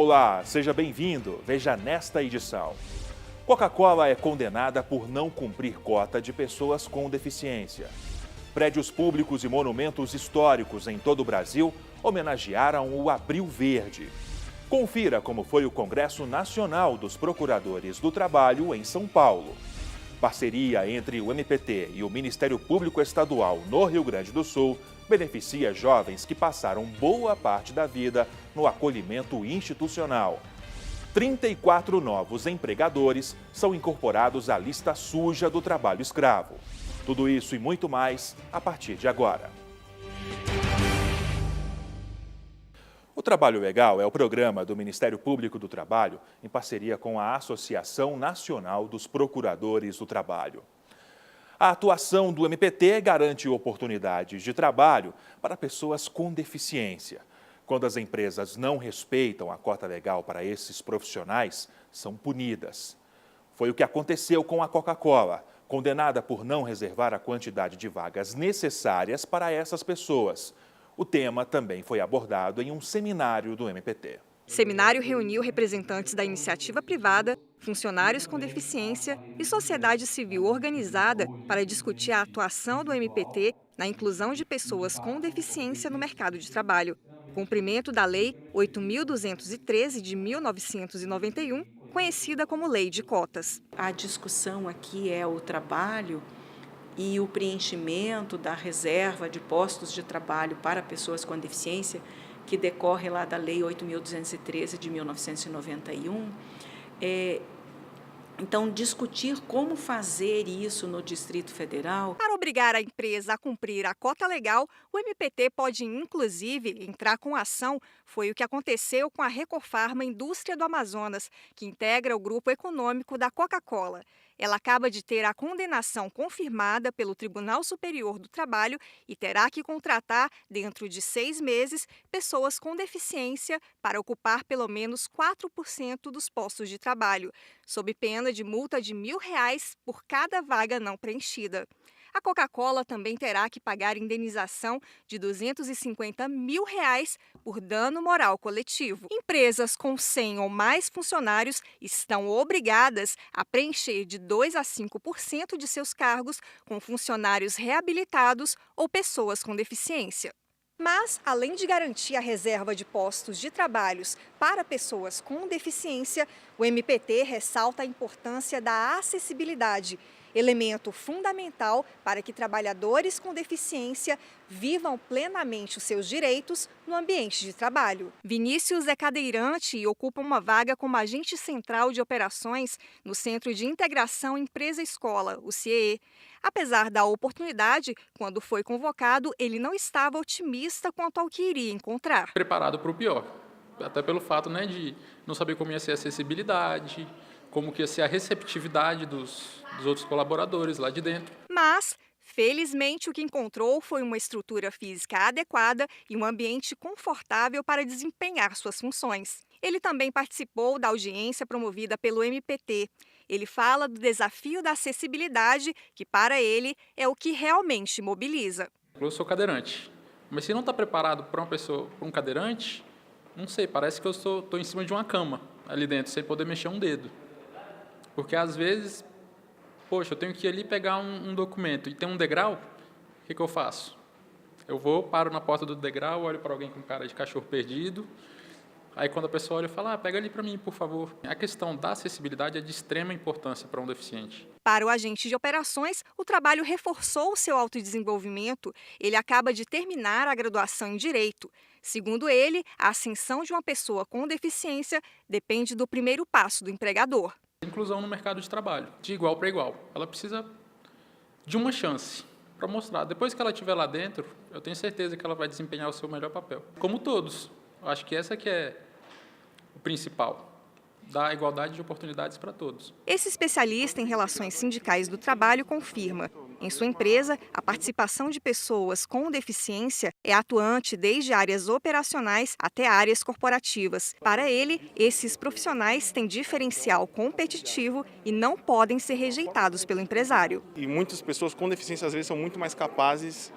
Olá, seja bem-vindo. Veja nesta edição. Coca-Cola é condenada por não cumprir cota de pessoas com deficiência. Prédios públicos e monumentos históricos em todo o Brasil homenagearam o Abril Verde. Confira como foi o Congresso Nacional dos Procuradores do Trabalho em São Paulo. Parceria entre o MPT e o Ministério Público Estadual no Rio Grande do Sul beneficia jovens que passaram boa parte da vida no acolhimento institucional. 34 novos empregadores são incorporados à lista suja do trabalho escravo. Tudo isso e muito mais a partir de agora. O Trabalho Legal é o programa do Ministério Público do Trabalho em parceria com a Associação Nacional dos Procuradores do Trabalho. A atuação do MPT garante oportunidades de trabalho para pessoas com deficiência. Quando as empresas não respeitam a cota legal para esses profissionais, são punidas. Foi o que aconteceu com a Coca-Cola, condenada por não reservar a quantidade de vagas necessárias para essas pessoas. O tema também foi abordado em um seminário do MPT. O seminário reuniu representantes da iniciativa privada, funcionários com deficiência e sociedade civil organizada para discutir a atuação do MPT na inclusão de pessoas com deficiência no mercado de trabalho. Cumprimento da Lei 8.213 de 1991, conhecida como Lei de Cotas. A discussão aqui é o trabalho e o preenchimento da reserva de postos de trabalho para pessoas com deficiência, que decorre lá da Lei 8.213 de 1991. Então, discutir como fazer isso no Distrito Federal. Para obrigar a empresa a cumprir a cota legal, o MPT pode, inclusive, entrar com ação. Foi o que aconteceu com a Recofarma Indústria do Amazonas, que integra o grupo econômico da Coca-Cola. Ela acaba de ter a condenação confirmada pelo Tribunal Superior do Trabalho e terá que contratar, dentro de 6 meses, pessoas com deficiência para ocupar pelo menos 4% dos postos de trabalho, sob pena de multa de R$ 1.000 por cada vaga não preenchida. A Coca-Cola também terá que pagar indenização de R$ 250 mil por dano moral coletivo. Empresas com 100 ou mais funcionários estão obrigadas a preencher de 2% a 5% de seus cargos com funcionários reabilitados ou pessoas com deficiência. Mas, além de garantir a reserva de postos de trabalhos para pessoas com deficiência, o MPT ressalta a importância da acessibilidade, elemento fundamental para que trabalhadores com deficiência vivam plenamente os seus direitos no ambiente de trabalho. Vinícius é cadeirante e ocupa uma vaga como agente central de operações no Centro de Integração Empresa-Escola, o CIEE. Apesar da oportunidade, quando foi convocado, ele não estava otimista quanto ao que iria encontrar. Preparado para o pior, até pelo fato de não saber como ia ser a acessibilidade, como que ia ser a receptividade dos outros colaboradores lá de dentro. Mas, felizmente, o que encontrou foi uma estrutura física adequada e um ambiente confortável para desempenhar suas funções. Ele também participou da audiência promovida pelo MPT. Ele fala do desafio da acessibilidade, que para ele é o que realmente mobiliza. Eu sou cadeirante, mas se não está preparado para uma pessoa, para um cadeirante, não sei, parece que eu estou em cima de uma cama ali dentro, sem poder mexer um dedo. Porque às vezes, poxa, eu tenho que ir ali pegar um documento e tem um degrau, o que eu faço? Eu paro na porta do degrau, olho para alguém com cara de cachorro perdido, aí quando a pessoa olha, eu falo, pega ali para mim, por favor. A questão da acessibilidade é de extrema importância para um deficiente. Para o agente de operações, o trabalho reforçou o seu autodesenvolvimento. Ele acaba de terminar a graduação em Direito. Segundo ele, a ascensão de uma pessoa com deficiência depende do primeiro passo do empregador. Inclusão no mercado de trabalho, de igual para igual. Ela precisa de uma chance para mostrar. Depois que ela estiver lá dentro, eu tenho certeza que ela vai desempenhar o seu melhor papel. Como todos, eu acho que essa que é o principal, dar igualdade de oportunidades para todos. Esse especialista em relações sindicais do trabalho confirma. Em sua empresa, a participação de pessoas com deficiência é atuante desde áreas operacionais até áreas corporativas. Para ele, esses profissionais têm diferencial competitivo e não podem ser rejeitados pelo empresário. E muitas pessoas com deficiência, às vezes, são muito mais capazes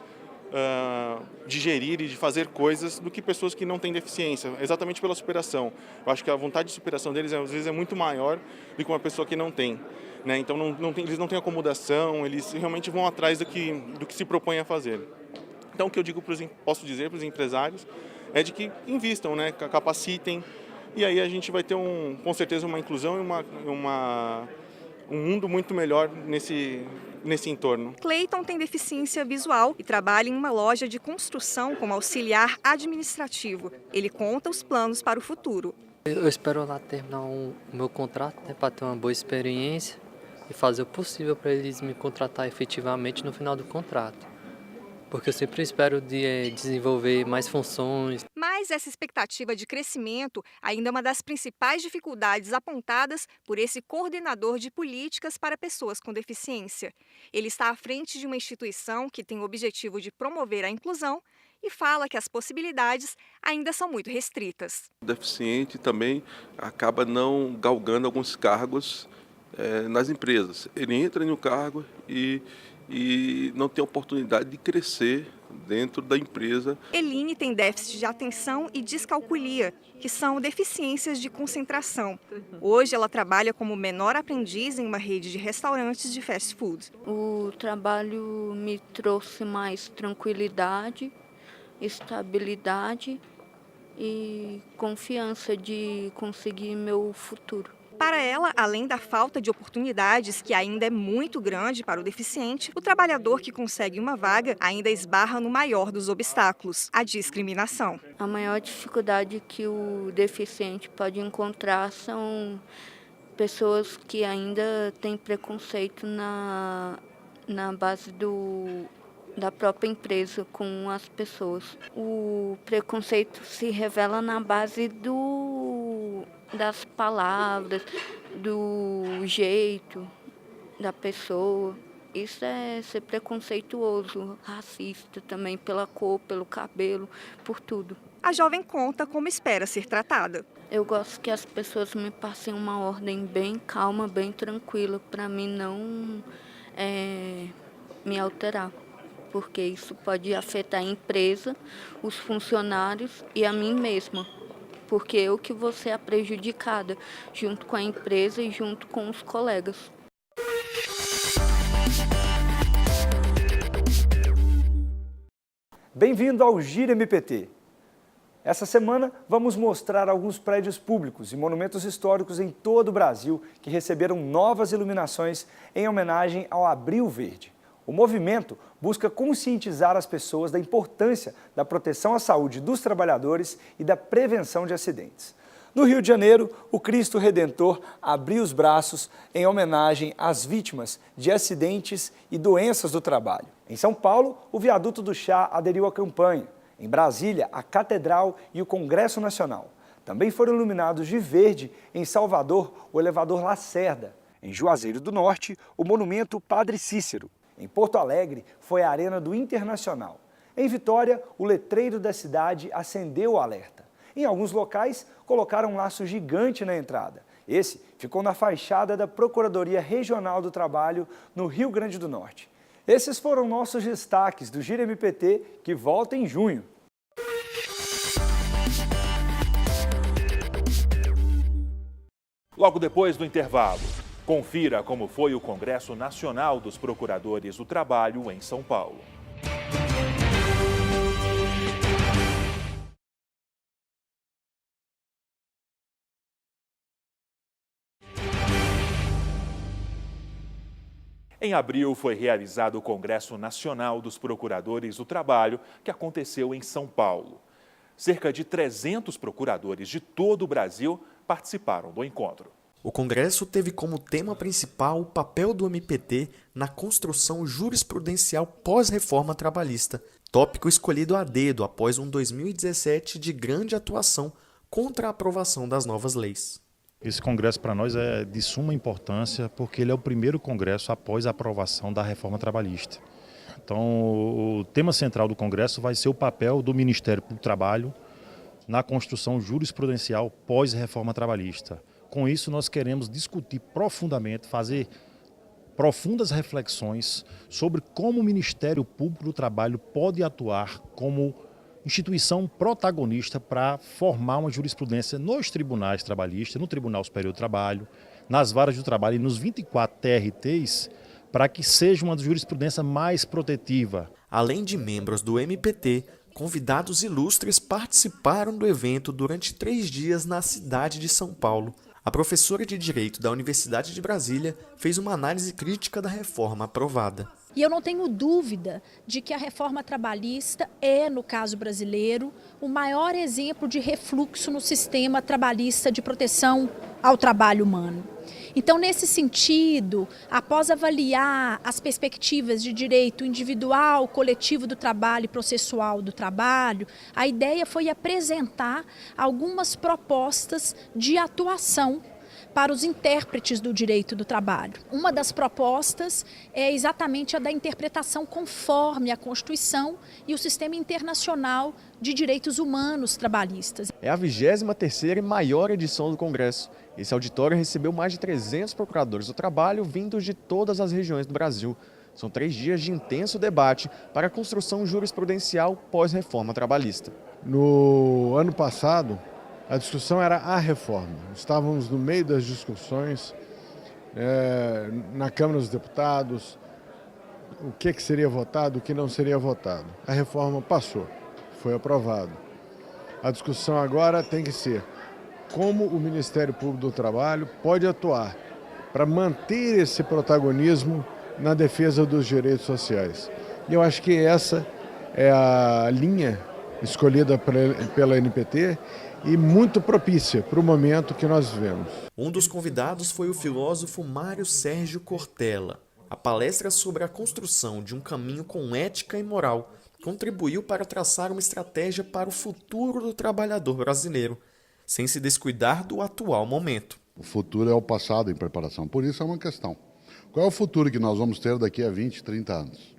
de gerir e de fazer coisas do que pessoas que não têm deficiência, exatamente pela superação. Eu acho que a vontade de superação deles, às vezes, é muito maior do que uma pessoa que não tem. Né? Então, eles não têm acomodação, eles realmente vão atrás do que se propõe a fazer. Então, o que eu digo posso dizer para os empresários é de que invistam, né? Capacitem, e aí a gente vai ter, com certeza, uma inclusão e um mundo muito melhor nesse entorno. Cleiton tem deficiência visual e trabalha em uma loja de construção como auxiliar administrativo. Ele conta os planos para o futuro. Eu espero lá terminar o meu contrato, né, para ter uma boa experiência e fazer o possível para eles me contratar efetivamente no final do contrato. Porque eu sempre espero desenvolver mais funções. Mas essa expectativa de crescimento ainda é uma das principais dificuldades apontadas por esse coordenador de políticas para pessoas com deficiência. Ele está à frente de uma instituição que tem o objetivo de promover a inclusão e fala que as possibilidades ainda são muito restritas. O deficiente também acaba não galgando alguns cargos nas empresas. Ele entra em um cargo e não tem oportunidade de crescer dentro da empresa. Eline tem déficit de atenção e descalculia, que são deficiências de concentração. Hoje ela trabalha como menor aprendiz em uma rede de restaurantes de fast food. O trabalho me trouxe mais tranquilidade, estabilidade e confiança de conseguir meu futuro. Para ela, além da falta de oportunidades, que ainda é muito grande para o deficiente, o trabalhador que consegue uma vaga ainda esbarra no maior dos obstáculos, a discriminação. A maior dificuldade que o deficiente pode encontrar são pessoas que ainda têm preconceito na base da própria empresa com as pessoas. O preconceito se revela na base das palavras, do jeito da pessoa. Isso é ser preconceituoso, racista também, pela cor, pelo cabelo, por tudo. A jovem conta como espera ser tratada. Eu gosto que as pessoas me passem uma ordem bem calma, bem tranquila, para mim não me alterar, porque isso pode afetar a empresa, os funcionários e a mim mesma. Porque eu que vou ser a prejudicada, junto com a empresa e junto com os colegas. Bem-vindo ao Gira MPT. Essa semana vamos mostrar alguns prédios públicos e monumentos históricos em todo o Brasil que receberam novas iluminações em homenagem ao Abril Verde. O movimento busca conscientizar as pessoas da importância da proteção à saúde dos trabalhadores e da prevenção de acidentes. No Rio de Janeiro, o Cristo Redentor abriu os braços em homenagem às vítimas de acidentes e doenças do trabalho. Em São Paulo, o Viaduto do Chá aderiu à campanha. Em Brasília, a Catedral e o Congresso Nacional. Também foram iluminados de verde em Salvador o elevador Lacerda. Em Juazeiro do Norte, o monumento Padre Cícero. Em Porto Alegre, foi a Arena do Internacional. Em Vitória, o letreiro da cidade acendeu o alerta. Em alguns locais, colocaram um laço gigante na entrada. Esse ficou na fachada da Procuradoria Regional do Trabalho, no Rio Grande do Norte. Esses foram nossos destaques do Gira MPT, que volta em junho. Logo depois do intervalo, confira como foi o Congresso Nacional dos Procuradores do Trabalho em São Paulo. Em abril foi realizado o Congresso Nacional dos Procuradores do Trabalho, que aconteceu em São Paulo. Cerca de 300 procuradores de todo o Brasil participaram do encontro. O Congresso teve como tema principal o papel do MPT na construção jurisprudencial pós-reforma trabalhista, tópico escolhido a dedo após um 2017 de grande atuação contra a aprovação das novas leis. Esse congresso para nós é de suma importância porque ele é o primeiro congresso após a aprovação da reforma trabalhista. Então, o tema central do congresso vai ser o papel do Ministério do Trabalho na construção jurisprudencial pós-reforma trabalhista. Com isso, nós queremos discutir profundamente, fazer profundas reflexões sobre como o Ministério Público do Trabalho pode atuar como instituição protagonista para formar uma jurisprudência nos tribunais trabalhistas, no Tribunal Superior do Trabalho, nas varas do trabalho e nos 24 TRTs, para que seja uma jurisprudência mais protetiva. Além de membros do MPT, convidados ilustres participaram do evento durante 3 dias na cidade de São Paulo. A professora de Direito da Universidade de Brasília fez uma análise crítica da reforma aprovada. E eu não tenho dúvida de que a reforma trabalhista é, no caso brasileiro, o maior exemplo de refluxo no sistema trabalhista de proteção ao trabalho humano. Então, nesse sentido, após avaliar as perspectivas de direito individual, coletivo do trabalho e processual do trabalho, a ideia foi apresentar algumas propostas de atuação para os intérpretes do direito do trabalho. Uma das propostas é exatamente a da interpretação conforme a Constituição e o Sistema Internacional de Direitos Humanos Trabalhistas. É a 23ª e maior edição do Congresso. Esse auditório recebeu mais de 300 procuradores do trabalho vindos de todas as regiões do Brasil. São 3 dias de intenso debate para a construção jurisprudencial pós-reforma trabalhista. No ano passado, a discussão era a reforma. Estávamos no meio das discussões na Câmara dos Deputados, o que seria votado, o que não seria votado. A reforma passou, foi aprovado. A discussão agora tem que ser como o Ministério Público do Trabalho pode atuar para manter esse protagonismo na defesa dos direitos sociais. E eu acho que essa é a linha escolhida pela NPT e muito propícia para o momento que nós vivemos. Um dos convidados foi o filósofo Mário Sérgio Cortella. A palestra sobre a construção de um caminho com ética e moral contribuiu para traçar uma estratégia para o futuro do trabalhador brasileiro, sem se descuidar do atual momento. O futuro é o passado em preparação, por isso é uma questão. Qual é o futuro que nós vamos ter daqui a 20, 30 anos?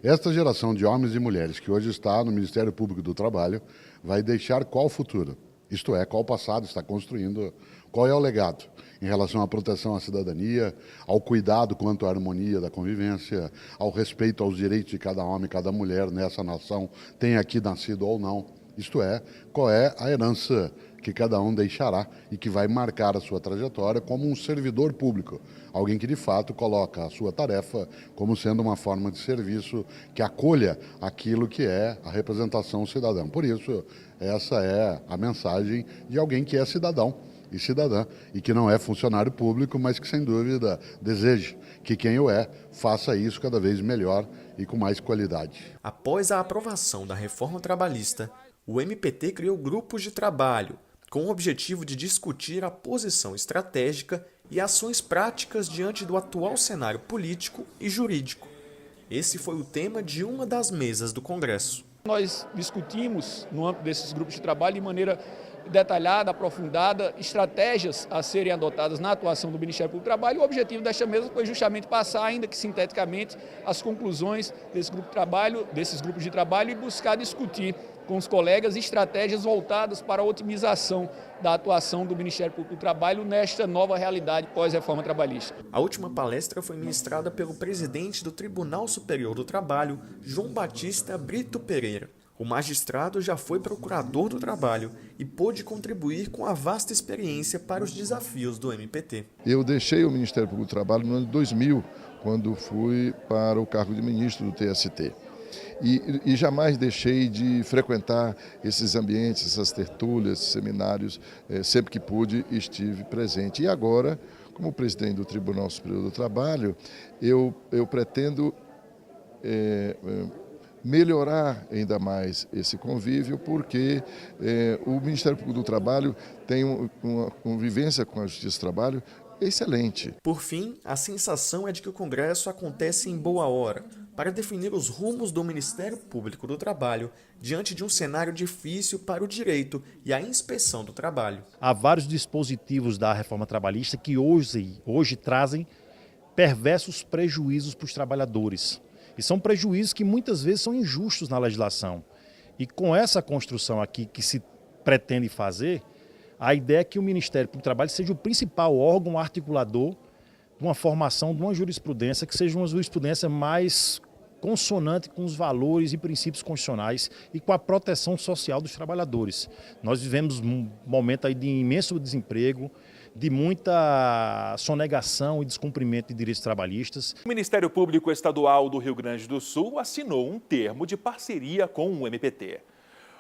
Esta geração de homens e mulheres que hoje está no Ministério Público do Trabalho vai deixar qual futuro? Isto é, qual passado está construindo, qual é o legado em relação à proteção à cidadania, ao cuidado quanto à harmonia da convivência, ao respeito aos direitos de cada homem e cada mulher nessa nação, tenha aqui nascido ou não. Isto é, qual é a herança que cada um deixará e que vai marcar a sua trajetória como um servidor público, alguém que de fato coloca a sua tarefa como sendo uma forma de serviço que acolha aquilo que é a representação cidadã. Por isso, essa é a mensagem de alguém que é cidadão e cidadã e que não é funcionário público, mas que sem dúvida deseja que quem o é faça isso cada vez melhor e com mais qualidade. Após a aprovação da reforma trabalhista, o MPT criou grupos de trabalho com o objetivo de discutir a posição estratégica e ações práticas diante do atual cenário político e jurídico. Esse foi o tema de uma das mesas do Congresso. Nós discutimos, no âmbito desses grupos de trabalho, de maneira detalhada, aprofundada, estratégias a serem adotadas na atuação do Ministério Público do Trabalho. O objetivo desta mesa foi justamente passar, ainda que sinteticamente, as conclusões desses grupos de trabalho e buscar discutir com os colegas estratégias voltadas para a otimização da atuação do Ministério Público do Trabalho nesta nova realidade pós-reforma trabalhista. A última palestra foi ministrada pelo presidente do Tribunal Superior do Trabalho, João Batista Brito Pereira. O magistrado já foi procurador do trabalho e pôde contribuir com a vasta experiência para os desafios do MPT. Eu deixei o Ministério Público do Trabalho no ano 2000, quando fui para o cargo de ministro do TST. E jamais deixei de frequentar esses ambientes, essas tertúlias, seminários, sempre que pude estive presente. E agora, como presidente do Tribunal Superior do Trabalho, eu pretendo melhorar ainda mais esse convívio, porque o Ministério Público do Trabalho tem uma convivência com a Justiça do Trabalho excelente. Por fim, a sensação é de que o Congresso acontece em boa hora, para definir os rumos do Ministério Público do Trabalho diante de um cenário difícil para o direito e a inspeção do trabalho. Há vários dispositivos da reforma trabalhista que hoje trazem perversos prejuízos para os trabalhadores. E são prejuízos que muitas vezes são injustos na legislação. E com essa construção aqui que se pretende fazer, a ideia é que o Ministério Público do Trabalho seja o principal órgão articulador com a formação de uma jurisprudência que seja uma jurisprudência mais consonante com os valores e princípios constitucionais e com a proteção social dos trabalhadores. Nós vivemos um momento aí de imenso desemprego, de muita sonegação e descumprimento de direitos trabalhistas. O Ministério Público Estadual do Rio Grande do Sul assinou um termo de parceria com o MPT.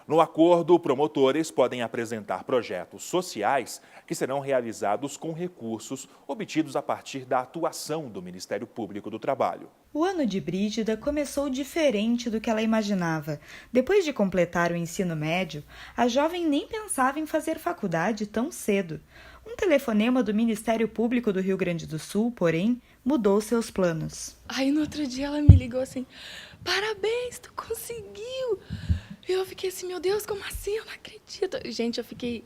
No acordo, promotores podem apresentar projetos sociais que serão realizados com recursos obtidos a partir da atuação do Ministério Público do Trabalho. O ano de Brígida começou diferente do que ela imaginava. Depois de completar o ensino médio, a jovem nem pensava em fazer faculdade tão cedo. Um telefonema do Ministério Público do Rio Grande do Sul, porém, mudou seus planos. Aí no outro dia ela me ligou assim, parabéns, tu conseguiu! E eu fiquei assim, meu Deus, como assim? Eu não acredito. Gente, eu fiquei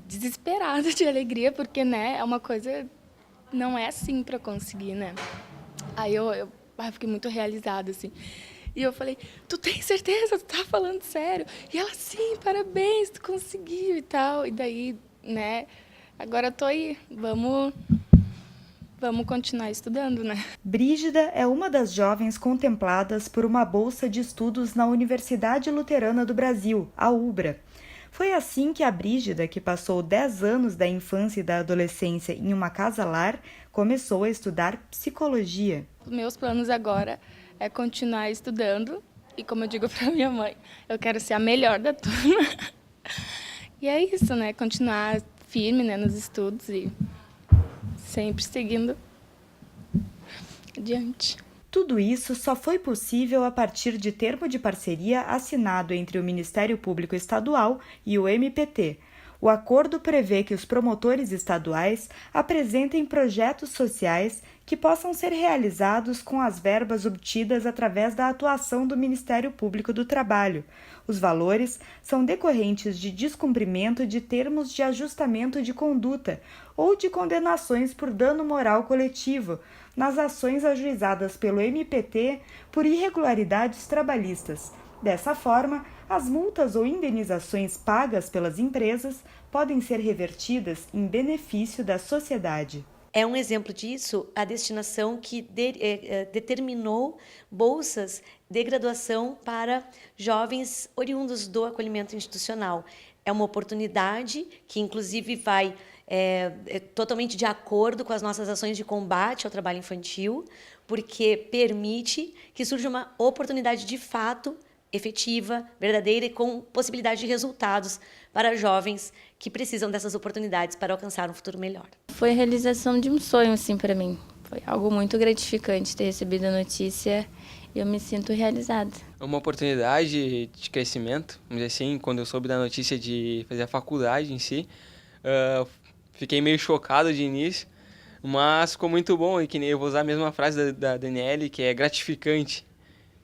desesperada de alegria, porque, né, é uma coisa, não é assim para conseguir, né? Aí eu fiquei muito realizada, assim. E eu falei, tu tem certeza? Tu tá falando sério? E ela, sim, parabéns, tu conseguiu e tal. E daí, né, agora eu tô aí, vamos continuar estudando, né? Brígida é uma das jovens contempladas por uma bolsa de estudos na Universidade Luterana do Brasil, a UBRA. Foi assim que a Brígida, que passou 10 anos da infância e da adolescência em uma casa-lar, começou a estudar psicologia. Meus planos agora é continuar estudando e, como eu digo para minha mãe, eu quero ser a melhor da turma. E é isso, né? Continuar firme, né, nos estudos e sempre seguindo adiante. Tudo isso só foi possível a partir de termo de parceria assinado entre o Ministério Público Estadual e o MPT. O acordo prevê que os promotores estaduais apresentem projetos sociais que possam ser realizados com as verbas obtidas através da atuação do Ministério Público do Trabalho. Os valores são decorrentes de descumprimento de termos de ajustamento de conduta ou de condenações por dano moral coletivo nas ações ajuizadas pelo MPT por irregularidades trabalhistas. Dessa forma, as multas ou indenizações pagas pelas empresas podem ser revertidas em benefício da sociedade. É um exemplo disso a destinação que determinou bolsas de graduação para jovens oriundos do acolhimento institucional. É uma oportunidade que, inclusive, vai totalmente de acordo com as nossas ações de combate ao trabalho infantil, porque permite que surja uma oportunidade de fato efetiva, verdadeira e com possibilidade de resultados para jovens que precisam dessas oportunidades para alcançar um futuro melhor. Foi a realização de um sonho, assim, para mim. Foi algo muito gratificante ter recebido a notícia e eu me sinto realizada. Uma oportunidade de crescimento, vamos dizer assim, quando eu soube da notícia de fazer a faculdade em si, fiquei meio chocado de início, mas ficou muito bom e que nem eu vou usar a mesma frase da Daniele, que é gratificante.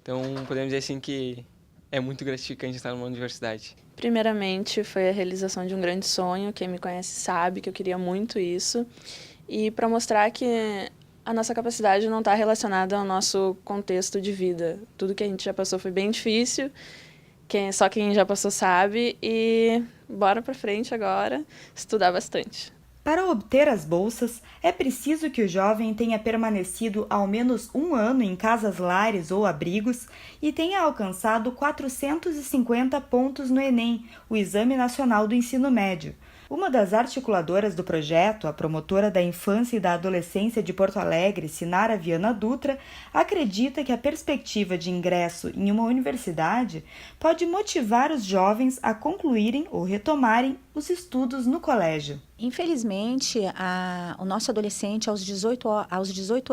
Então, podemos dizer assim que é muito gratificante estar numa universidade. Primeiramente, foi a realização de um grande sonho. Quem me conhece sabe que eu queria muito isso. E para mostrar que a nossa capacidade não está relacionada ao nosso contexto de vida. Tudo que a gente já passou foi bem difícil. Só quem já passou sabe. E bora para frente agora, estudar bastante. Para obter as bolsas, é preciso que o jovem tenha permanecido ao menos 1 ano em casas-lares ou abrigos e tenha alcançado 450 pontos no Enem, o Exame Nacional do Ensino Médio. Uma das articuladoras do projeto, a promotora da Infância e da Adolescência de Porto Alegre, Sinara Viana Dutra, acredita que a perspectiva de ingresso em uma universidade pode motivar os jovens a concluírem ou retomarem os estudos no colégio. Infelizmente, o nosso adolescente aos 18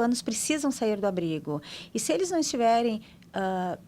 anos precisam sair do abrigo. E se eles não estiverem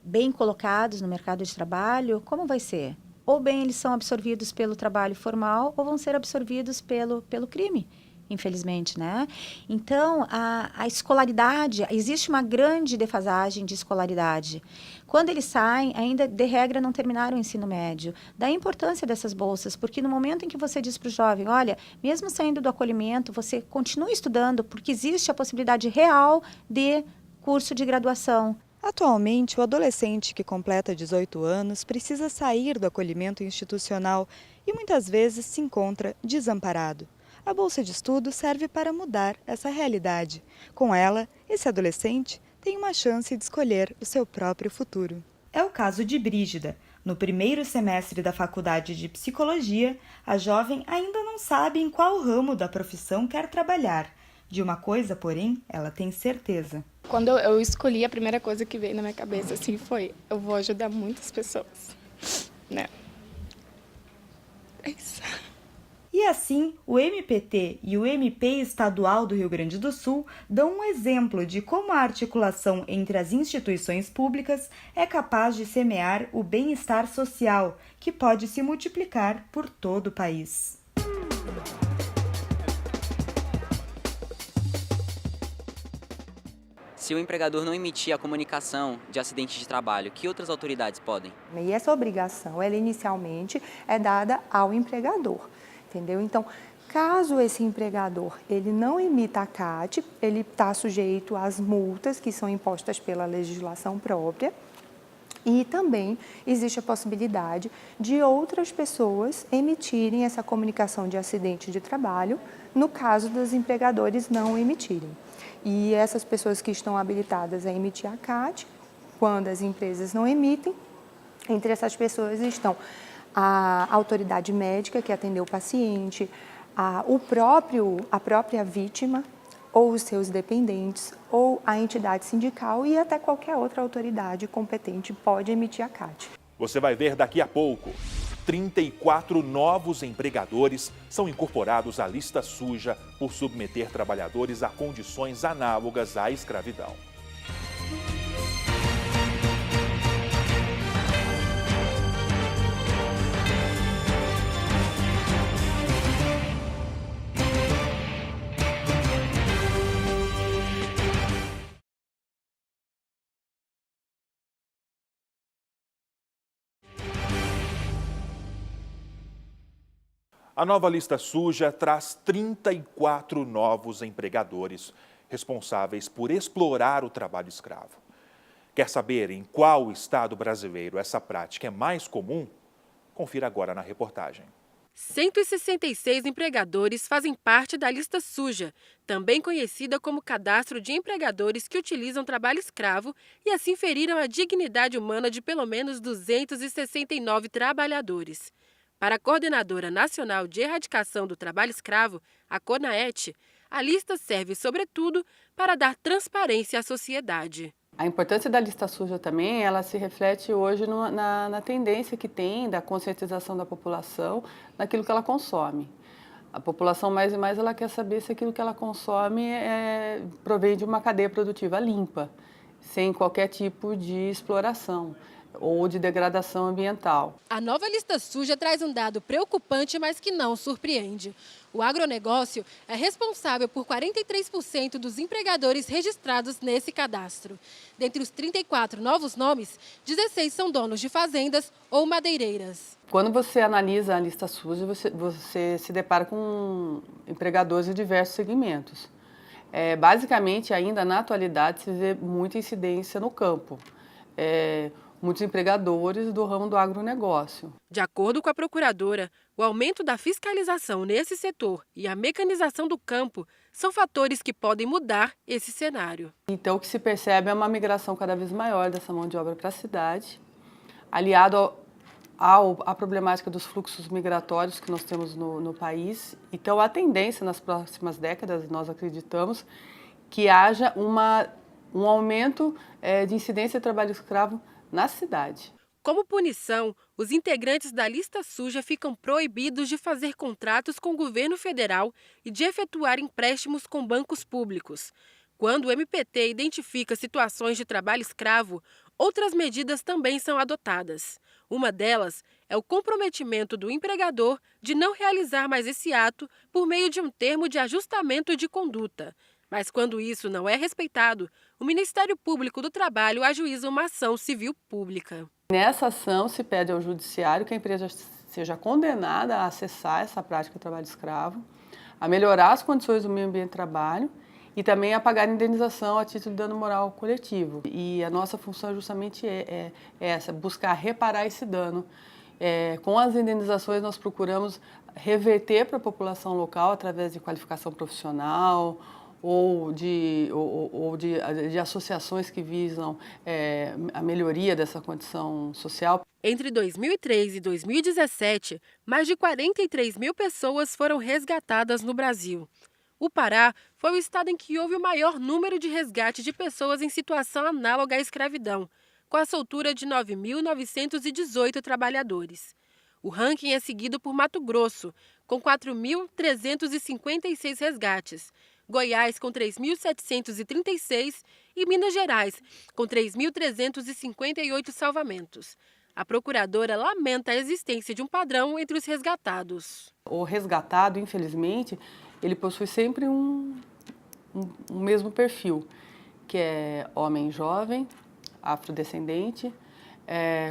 bem colocados no mercado de trabalho, como vai ser? Ou bem eles são absorvidos pelo trabalho formal ou vão ser absorvidos pelo crime, infelizmente, né? Então, a escolaridade, existe uma grande defasagem de escolaridade. Quando eles saem, ainda de regra não terminaram o ensino médio. Da importância dessas bolsas, porque no momento em que você diz para o jovem, olha, mesmo saindo do acolhimento, você continua estudando, porque existe a possibilidade real de curso de graduação. Atualmente, o adolescente que completa 18 anos precisa sair do acolhimento institucional e muitas vezes se encontra desamparado. A bolsa de estudo serve para mudar essa realidade. Com ela, esse adolescente tem uma chance de escolher o seu próprio futuro. É o caso de Brígida. No primeiro semestre da faculdade de psicologia, a jovem ainda não sabe em qual ramo da profissão quer trabalhar. De uma coisa, porém, ela tem certeza. Quando eu escolhi, a primeira coisa que veio na minha cabeça assim foi: eu vou ajudar muitas pessoas, né? É isso. E assim, o MPT e o MP Estadual do Rio Grande do Sul dão um exemplo de como a articulação entre as instituições públicas é capaz de semear o bem-estar social, que pode se multiplicar por todo o país. Se o empregador não emitir a comunicação de acidente de trabalho, que outras autoridades podem? E essa obrigação, ela inicialmente é dada ao empregador, entendeu? Então, caso esse empregador ele não emita a CAT, ele está sujeito às multas que são impostas pela legislação própria. E também existe a possibilidade de outras pessoas emitirem essa comunicação de acidente de trabalho, no caso dos empregadores não emitirem. E essas pessoas que estão habilitadas a emitir a CAT, quando as empresas não emitem, entre essas pessoas estão a autoridade médica que atendeu o paciente, a própria vítima, ou os seus dependentes, ou a entidade sindical e até qualquer outra autoridade competente pode emitir a CAT. Você vai ver daqui a pouco. 34 novos empregadores são incorporados à lista suja por submeter trabalhadores a condições análogas à escravidão. A nova lista suja traz 34 novos empregadores responsáveis por explorar o trabalho escravo. Quer saber em qual estado brasileiro essa prática é mais comum? Confira agora na reportagem. 166 empregadores fazem parte da lista suja, também conhecida como cadastro de empregadores que utilizam trabalho escravo e assim feriram a dignidade humana de pelo menos 269 trabalhadores. Para a Coordenadora Nacional de Erradicação do Trabalho Escravo, a CONAET, a lista serve, sobretudo, para dar transparência à sociedade. A importância da lista suja também, ela se reflete hoje na tendência que tem da conscientização da população naquilo que ela consome. A população mais e mais ela quer saber se aquilo que ela consome provém de uma cadeia produtiva limpa, sem qualquer tipo de exploração ou de degradação ambiental. A nova lista suja traz um dado preocupante, mas que não surpreende. O agronegócio é responsável por 43% dos empregadores registrados nesse cadastro. Dentre os 34 novos nomes, 16 são donos de fazendas ou madeireiras. Quando você analisa a lista suja, você se depara com empregadores de diversos segmentos. Basicamente, ainda na atualidade, se vê muita incidência no campo. Muitos empregadores do ramo do agronegócio. De acordo com a procuradora, o aumento da fiscalização nesse setor e a mecanização do campo são fatores que podem mudar esse cenário. Então, o que se percebe é uma migração cada vez maior dessa mão de obra para a cidade, aliado à problemática dos fluxos migratórios que nós temos no país. Então, a tendência nas próximas décadas, nós acreditamos, que haja um aumento de incidência de trabalho escravo na cidade. Como punição, os integrantes da lista suja ficam proibidos de fazer contratos com o governo federal e de efetuar empréstimos com bancos públicos. Quando o MPT identifica situações de trabalho escravo, outras medidas também são adotadas. Uma delas é o comprometimento do empregador de não realizar mais esse ato por meio de um termo de ajustamento de conduta. Mas quando isso não é respeitado, o Ministério Público do Trabalho ajuiza uma ação civil pública. Nessa ação se pede ao judiciário que a empresa seja condenada a cessar essa prática de trabalho escravo, a melhorar as condições do meio ambiente de trabalho e também a pagar indenização a título de dano moral coletivo. E a nossa função justamente é essa, buscar reparar esse dano Com as indenizações, nós procuramos reverter para a população local através de qualificação profissional ou de associações que visam a melhoria dessa condição social. Entre 2003 e 2017, mais de 43 mil pessoas foram resgatadas no Brasil. O Pará foi o estado em que houve o maior número de resgate de pessoas em situação análoga à escravidão, com a soltura de 9.918 trabalhadores. O ranking é seguido por Mato Grosso, com 4.356 resgates, Goiás com 3.736 e Minas Gerais com 3.358 salvamentos. A procuradora lamenta a existência de um padrão entre os resgatados. O resgatado, infelizmente, ele possui sempre um mesmo perfil, que é homem jovem, afrodescendente,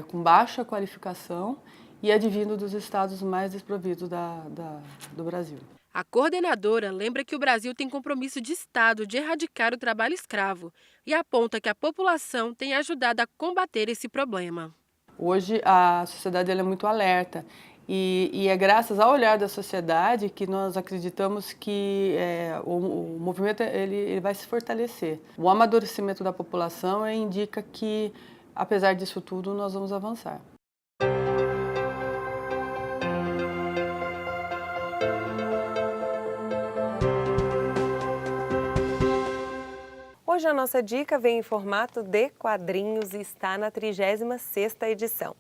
com baixa qualificação e advindo dos estados mais desprovidos do Brasil. A coordenadora lembra que o Brasil tem compromisso de Estado de erradicar o trabalho escravo e aponta que a população tem ajudado a combater esse problema. Hoje a sociedade é muito alerta e é graças ao olhar da sociedade que nós acreditamos que o movimento ele vai se fortalecer. O amadurecimento da população indica que, apesar disso tudo, nós vamos avançar. Hoje a nossa dica vem em formato de quadrinhos e está na 36ª edição.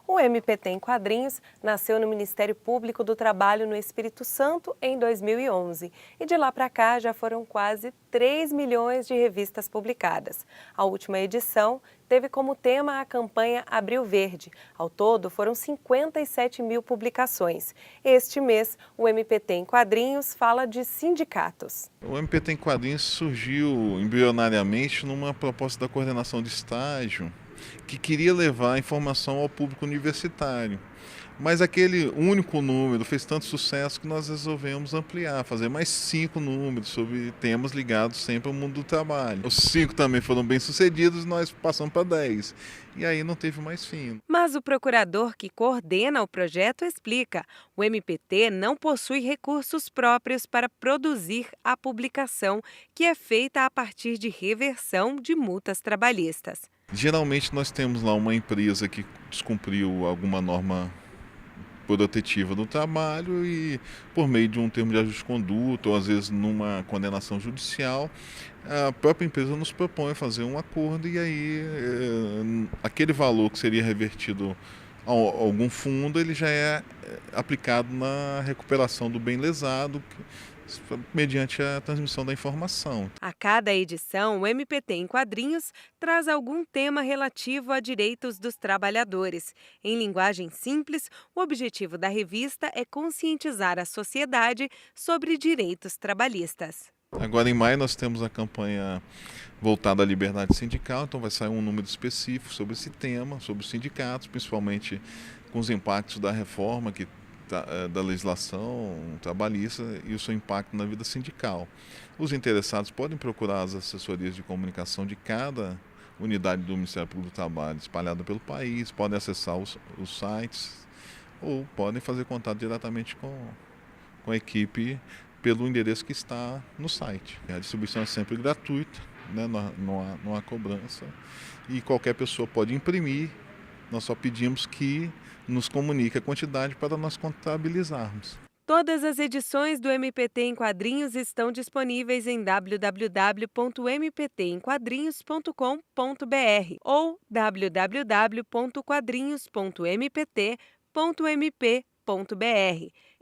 O MPT em Quadrinhos nasceu no Ministério Público do Trabalho no Espírito Santo em 2011 e de lá para cá já foram quase 3 milhões de revistas publicadas. A última edição teve como tema a campanha Abril Verde. Ao todo foram 57 mil publicações. Este mês, o MPT em Quadrinhos fala de sindicatos. O MPT em Quadrinhos surgiu embrionariamente numa proposta da coordenação de estágio que queria levar a informação ao público universitário. Mas aquele único número fez tanto sucesso que nós resolvemos ampliar, fazer mais 5 números sobre temas ligados sempre ao mundo do trabalho. Os 5 também foram bem sucedidos e nós passamos para 10. E aí não teve mais fim. Mas o procurador que coordena o projeto explica: o MPT não possui recursos próprios para produzir a publicação, que é feita a partir de reversão de multas trabalhistas. Geralmente nós temos lá uma empresa que descumpriu alguma norma protetiva do trabalho e, por meio de um termo de ajuste de conduta ou às vezes numa condenação judicial, a própria empresa nos propõe fazer um acordo e aí aquele valor que seria revertido a algum fundo, ele já é aplicado na recuperação do bem lesado, mediante a transmissão da informação. A cada edição, o MPT em Quadrinhos traz algum tema relativo a direitos dos trabalhadores. Em linguagem simples, o objetivo da revista é conscientizar a sociedade sobre direitos trabalhistas. Agora em maio nós temos a campanha voltada à liberdade sindical, então vai sair um número específico sobre esse tema, sobre os sindicatos, principalmente com os impactos da reforma da legislação trabalhista e o seu impacto na vida sindical. Os interessados podem procurar as assessorias de comunicação de cada unidade do Ministério Público do Trabalho espalhada pelo país, podem acessar os sites ou podem fazer contato diretamente com a equipe pelo endereço que está no site. A distribuição é sempre gratuita, né? Não há cobrança e qualquer pessoa pode imprimir. Nós só pedimos que nos comunique a quantidade para nós contabilizarmos. Todas as edições do MPT em Quadrinhos estão disponíveis em www.mptemquadrinhos.com.br ou www.quadrinhos.mpt.mp.br.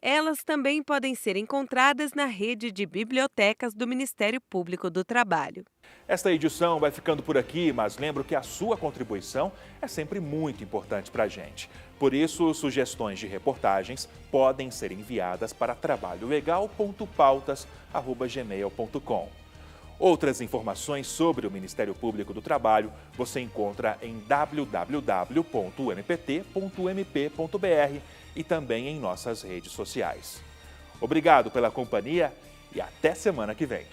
Elas também podem ser encontradas na rede de bibliotecas do Ministério Público do Trabalho. Esta edição vai ficando por aqui, mas lembro que a sua contribuição é sempre muito importante para a gente. Por isso, sugestões de reportagens podem ser enviadas para trabalholegal.pautas@gmail.com. Outras informações sobre o Ministério Público do Trabalho você encontra em www.npt.mp.br e também em nossas redes sociais. Obrigado pela companhia e até semana que vem.